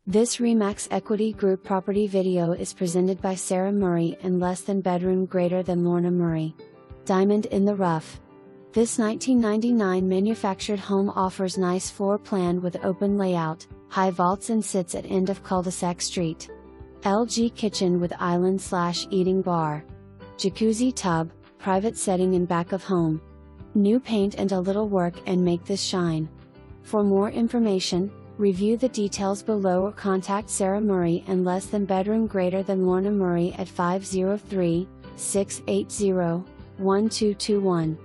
This Remax Equity Group property video is presented by Sarah Murray and less than bedroom greater than Lorna Murray. Diamond in the rough. This 1999 manufactured home offers nice floor plan with open layout, high vaults and sits at end of cul-de-sac street. LG kitchen with island/eating bar. Jacuzzi tub, private setting in back of home. New paint and a little work and make this shine. For more information, review the details below or contact Sarah Murray and less than bedroom greater than Lorna Murray at 503-680-1221.